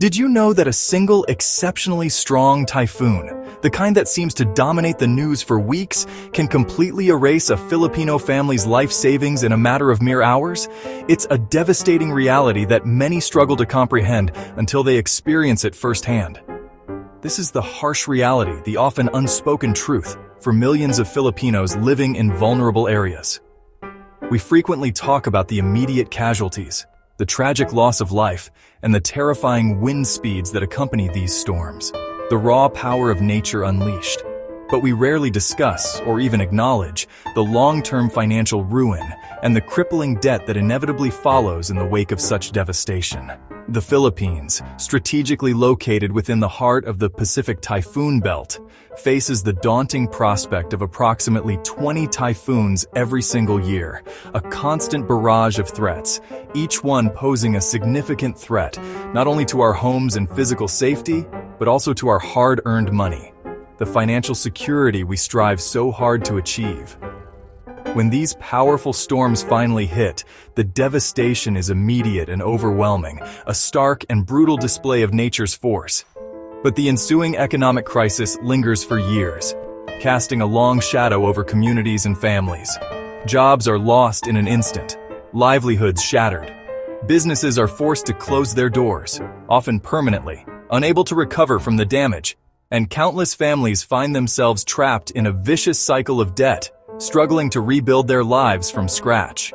Did you know that a single exceptionally strong typhoon, the kind that seems to dominate the news for weeks, can completely erase a Filipino family's life savings in a matter of mere hours? It's a devastating reality that many struggle to comprehend until they experience it firsthand. This is the harsh reality, the often unspoken truth, for millions of Filipinos living in vulnerable areas. We frequently talk about the immediate casualties, the tragic loss of life, and the terrifying wind speeds that accompany these storms, the raw power of nature unleashed. But we rarely discuss or even acknowledge the long-term financial ruin and the crippling debt that inevitably follows in the wake of such devastation. The Philippines, strategically located within the heart of the Pacific Typhoon Belt, faces the daunting prospect of approximately 20 typhoons every single year, a constant barrage of threats, each one posing a significant threat not only to our homes and physical safety, but also to our hard-earned money, the financial security we strive so hard to achieve. When these powerful storms finally hit, the devastation is immediate and overwhelming, a stark and brutal display of nature's force. But the ensuing economic crisis lingers for years, casting a long shadow over communities and families. Jobs are lost in an instant, livelihoods shattered. Businesses are forced to close their doors, often permanently, unable to recover from the damage, and countless families find themselves trapped in a vicious cycle of debt, struggling to rebuild their lives from scratch.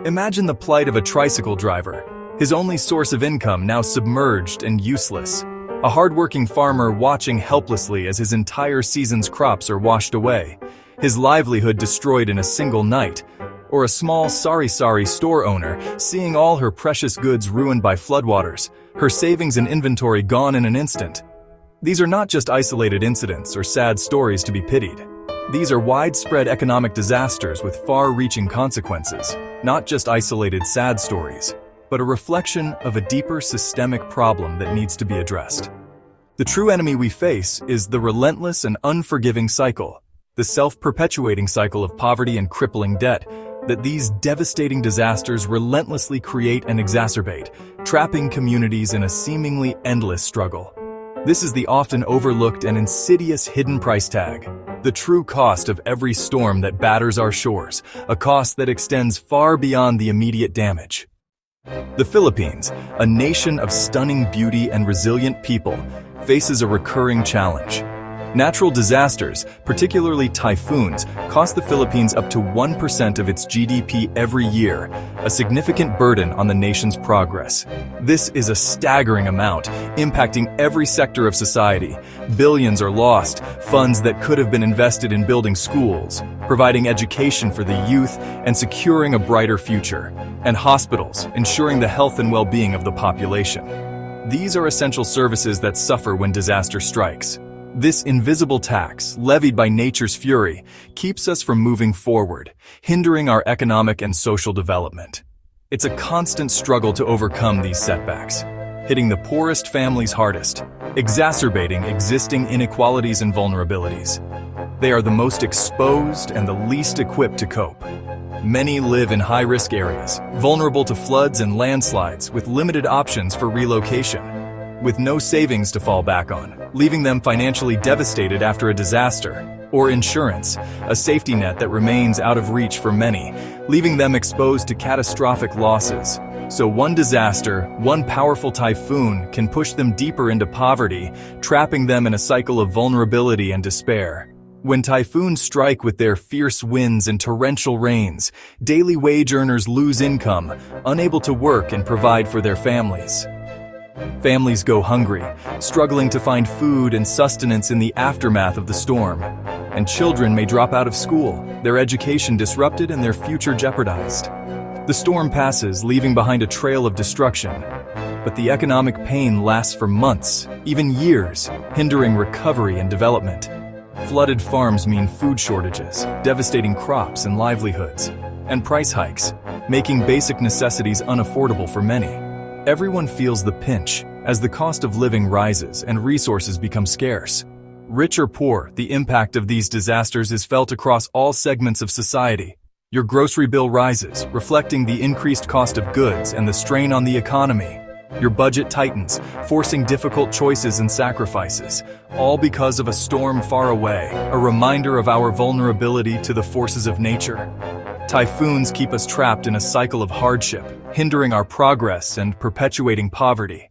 Imagine the plight of a tricycle driver, his only source of income now submerged and useless. A hardworking farmer watching helplessly as his entire season's crops are washed away, his livelihood destroyed in a single night. Or a small sari-sari store owner seeing all her precious goods ruined by floodwaters, her savings and inventory gone in an instant. These are not just isolated incidents or sad stories to be pitied. These are widespread economic disasters with far-reaching consequences, not just isolated sad stories, but a reflection of a deeper systemic problem that needs to be addressed. The true enemy we face is the relentless and unforgiving cycle, the self-perpetuating cycle of poverty and crippling debt that these devastating disasters relentlessly create and exacerbate, trapping communities in a seemingly endless struggle. This is the often overlooked and insidious hidden price tag, the true cost of every storm that batters our shores, a cost that extends far beyond the immediate damage. The Philippines, a nation of stunning beauty and resilient people, faces a recurring challenge. Natural disasters, particularly typhoons, cost the Philippines up to 1% of its GDP every year, a significant burden on the nation's progress. This is a staggering amount, impacting every sector of society. Billions are lost, funds that could have been invested in building schools, providing education for the youth, and securing a brighter future, and hospitals, ensuring the health and well-being of the population. These are essential services that suffer when disaster strikes. This invisible tax, levied by nature's fury, keeps us from moving forward, hindering our economic and social development. It's a constant struggle to overcome these setbacks, hitting the poorest families hardest, exacerbating existing inequalities and vulnerabilities. They are the most exposed and the least equipped to cope. Many live in high-risk areas, vulnerable to floods and landslides with limited options for relocation, with no savings to fall back on, leaving them financially devastated after a disaster, or insurance, a safety net that remains out of reach for many, leaving them exposed to catastrophic losses. So one disaster, one powerful typhoon, can push them deeper into poverty, trapping them in a cycle of vulnerability and despair. When typhoons strike with their fierce winds and torrential rains, daily wage earners lose income, unable to work and provide for their families. Families go hungry, struggling to find food and sustenance in the aftermath of the storm. And children may drop out of school, their education disrupted and their future jeopardized. The storm passes, leaving behind a trail of destruction. But the economic pain lasts for months, even years, hindering recovery and development. Flooded farms mean food shortages, devastating crops and livelihoods, and price hikes, making basic necessities unaffordable for many. Everyone feels the pinch as the cost of living rises and resources become scarce. Rich or poor, the impact of these disasters is felt across all segments of society. Your grocery bill rises, reflecting the increased cost of goods and the strain on the economy. Your budget tightens, forcing difficult choices and sacrifices, all because of a storm far away, a reminder of our vulnerability to the forces of nature. Typhoons keep us trapped in a cycle of hardship, hindering our progress and perpetuating poverty.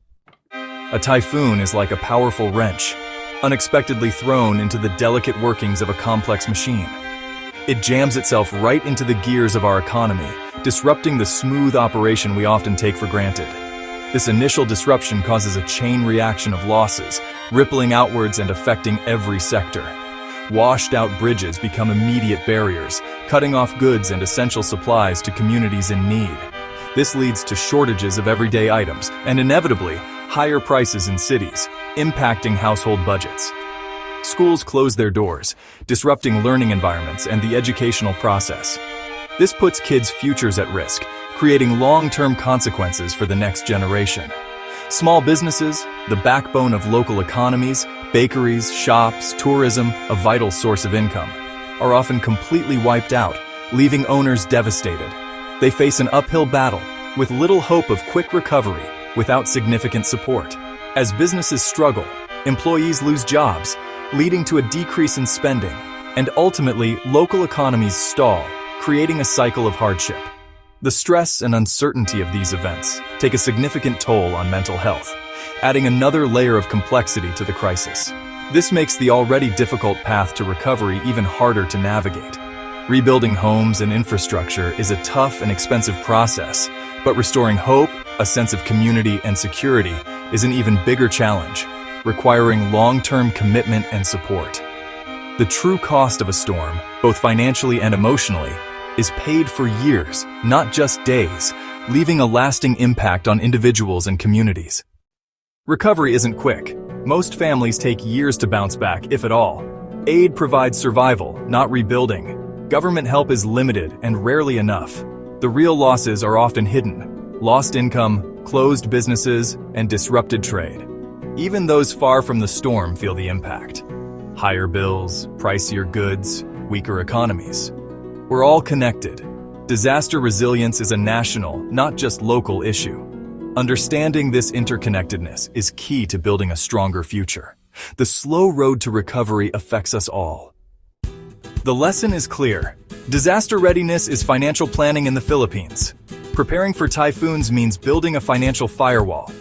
A typhoon is like a powerful wrench, unexpectedly thrown into the delicate workings of a complex machine. It jams itself right into the gears of our economy, disrupting the smooth operation we often take for granted. This initial disruption causes a chain reaction of losses, rippling outwards and affecting every sector. Washed-out bridges become immediate barriers, cutting off goods and essential supplies to communities in need. This leads to shortages of everyday items and, inevitably, higher prices in cities, impacting household budgets. Schools close their doors, disrupting learning environments and the educational process. This puts kids' futures at risk, creating long-term consequences for the next generation. Small businesses, the backbone of local economies, bakeries, shops, tourism, a vital source of income, are often completely wiped out, leaving owners devastated. They face an uphill battle, with little hope of quick recovery without significant support. As businesses struggle, employees lose jobs, leading to a decrease in spending, and ultimately, local economies stall, creating a cycle of hardship. The stress and uncertainty of these events take a significant toll on mental health, adding another layer of complexity to the crisis. This makes the already difficult path to recovery even harder to navigate. Rebuilding homes and infrastructure is a tough and expensive process, but restoring hope, a sense of community and security is an even bigger challenge, requiring long-term commitment and support. The true cost of a storm, both financially and emotionally, is paid for years, not just days, leaving a lasting impact on individuals and communities. Recovery isn't quick. Most families take years to bounce back, if at all. Aid provides survival, not rebuilding. Government help is limited and rarely enough. The real losses are often hidden: lost income, closed businesses, and disrupted trade. Even those far from the storm feel the impact. Higher bills, pricier goods, weaker economies. We're all connected. Disaster resilience is a national, not just local issue. Understanding this interconnectedness is key to building a stronger future. The slow road to recovery affects us all. The lesson is clear. Disaster readiness is financial planning in the Philippines. Preparing for typhoons means building a financial firewall.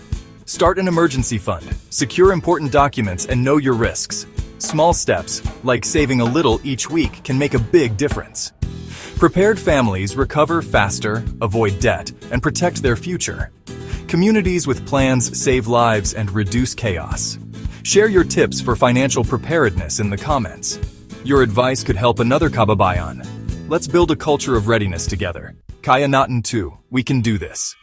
Start an emergency fund, secure important documents, and know your risks. Small steps, like saving a little each week, can make a big difference. Prepared families recover faster, avoid debt, and protect their future. Communities with plans save lives and reduce chaos. Share your tips for financial preparedness in the comments. Your advice could help another kababayan. Let's build a culture of readiness together. Kaya natin too. We can do this.